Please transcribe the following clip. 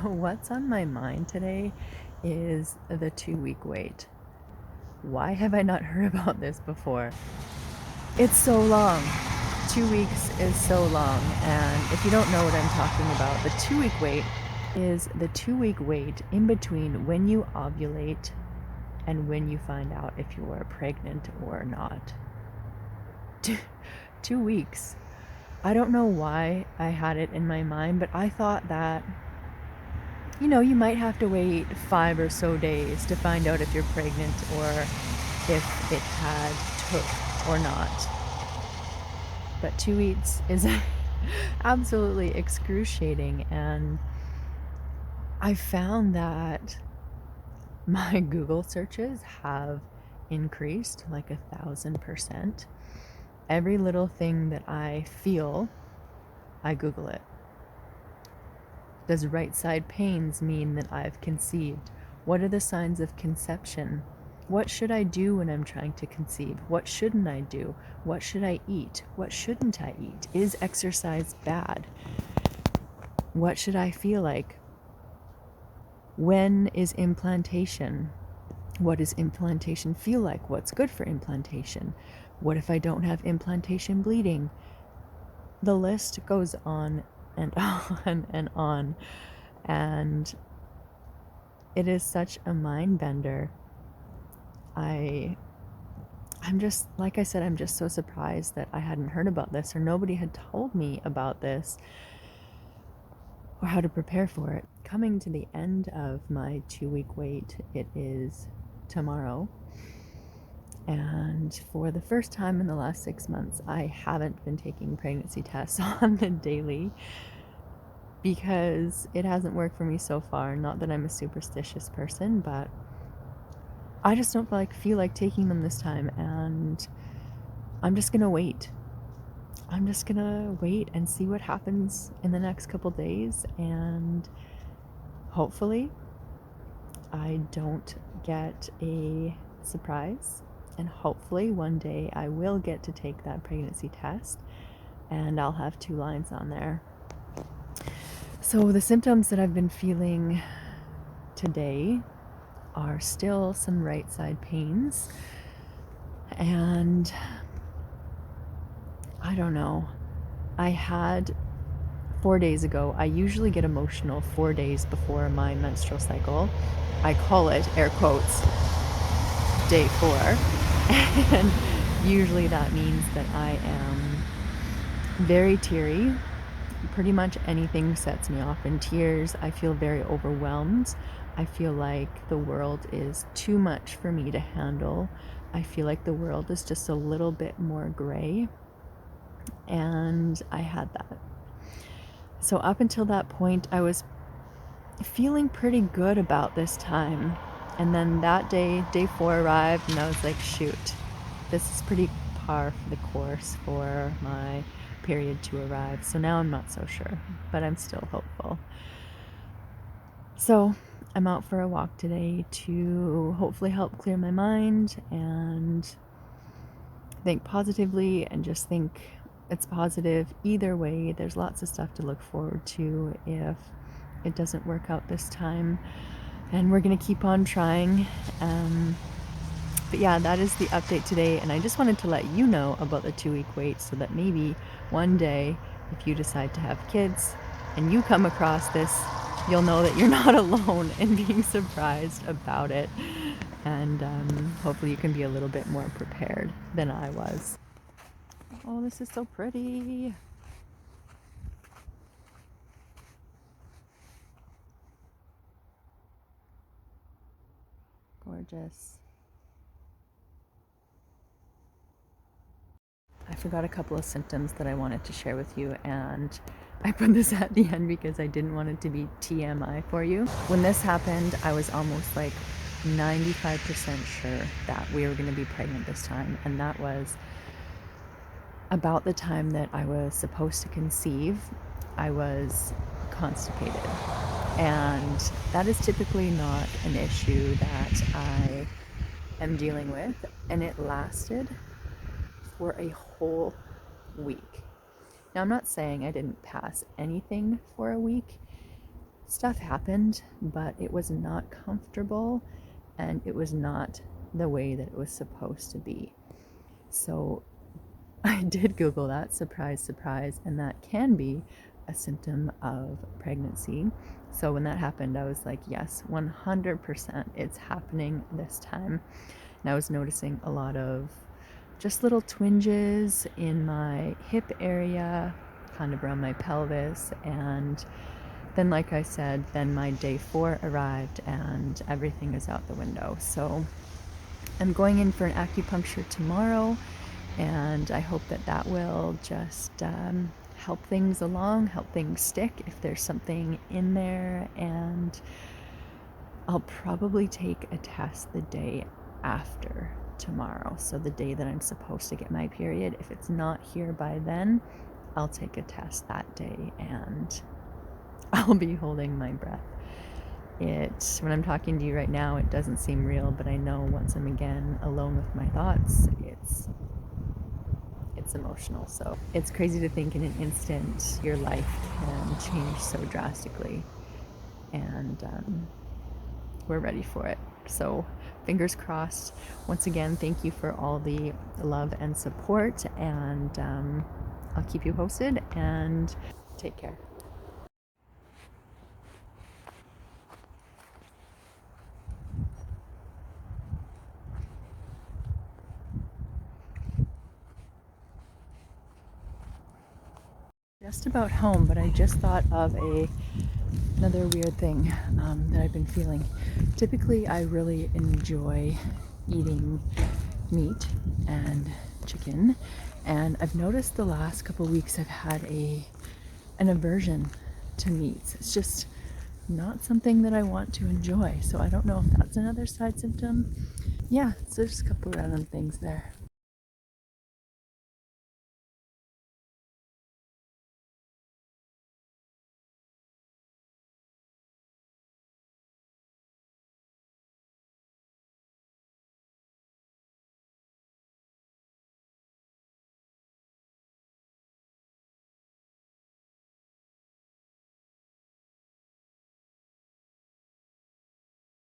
What's on my mind today is the 2 week wait. Why have I not heard about this before? It's so long. 2 weeks is so long. And if you don't know what I'm talking about, the 2 week wait is the 2 week wait in between when you ovulate and when you find out if you are pregnant or not. 2 weeks. I don't know why I had it in my mind, but I thought that you might have to wait 5 or so days to find out if you're pregnant or if it had took or not. But 2 weeks is absolutely excruciating, and I found that my Google searches have increased like 1,000%. Every little thing that I feel, I Google it. Does right side pains mean that I've conceived? What are the signs of conception? What should I do when I'm trying to conceive? What shouldn't I do? What should I eat? What shouldn't I eat? Is exercise bad? What should I feel like? When is implantation? What does implantation feel like? What's good for implantation? What if I don't have implantation bleeding? The list goes on and on and on. And it is such a mind bender. I'm just, like I said, I'm just so surprised that I hadn't heard about this or nobody had told me about this or how to prepare for it. Coming to the end of my 2 week wait, it is tomorrow. And for the first time in the last 6 months, I haven't been taking pregnancy tests on the daily because it hasn't worked for me so far. Not that I'm a superstitious person, but I just don't feel like taking them this time, and I'm just gonna wait. I'm just gonna wait and see what happens in the next couple days, and hopefully I don't get a surprise, and hopefully one day I will get to take that pregnancy test and I'll have 2 lines on there. So the symptoms that I've been feeling today are still some right side pains, and I don't know. I had 4 days ago, I usually get emotional 4 days before my menstrual cycle. I call it, air quotes, day 4. And usually that means that I am very teary. Pretty much anything sets me off in tears. I feel very overwhelmed. I feel like the world is too much for me to handle. I feel like the world is just a little bit more gray. And I had that. So up until that point, I was feeling pretty good about this time. And then that day, day 4 arrived, and I was like, shoot, this is pretty par for the course for my period to arrive. So now I'm not so sure, but I'm still hopeful. So I'm out for a walk today to hopefully help clear my mind and think positively and just think it's positive either way. There's lots of stuff to look forward to if it doesn't work out this time, and we're gonna keep on trying. But yeah, that is the update today, and I just wanted to let you know about the 2 week wait so that maybe one day if you decide to have kids and you come across this, you'll know that you're not alone in being surprised about it, and hopefully you can be a little bit more prepared than I was. Oh, this is so pretty. Gorgeous. I forgot a couple of symptoms that I wanted to share with you, and I put this at the end because I didn't want it to be TMI for you. When this happened, I was almost like 95% sure that we were going to be pregnant this time, and that was about the time that I was supposed to conceive. I was constipated, and that is typically not an issue that I am dealing with, and it lasted for a whole week. Now, I'm not saying I didn't pass anything for a week. stuff happened, but it was not comfortable and it was not the way that it was supposed to be. So I did Google that, surprise, surprise, and that can be a symptom of pregnancy. So when that happened, I was like, yes, 100%, it's happening this time. And I was noticing a lot of just little twinges in my hip area, kind of around my pelvis, and then, like I said, then my day 4 arrived and everything is out the window. So I'm going in for an acupuncture tomorrow, and I hope that that will just help things along, help things stick if there's something in there. And I'll probably take a test the day after tomorrow, so the day that I'm supposed to get my period. If it's not here by then, I'll take a test that day and I'll be holding my breath. When I'm talking to you right now, it doesn't seem real, but I know once I'm again alone with my thoughts, it's emotional. So it's crazy to think in an instant your life can change so drastically, and we're ready for it. So fingers crossed. Once again, thank you for all the love and support, and I'll keep you posted, and take care. Just about home, but I just thought of another weird thing that I've been feeling. Typically, I really enjoy eating meat and chicken, and I've noticed the last couple of weeks I've had an aversion to meats. It's just not something that I want to enjoy. So I don't know if that's another side symptom. Yeah, so just a couple random things there.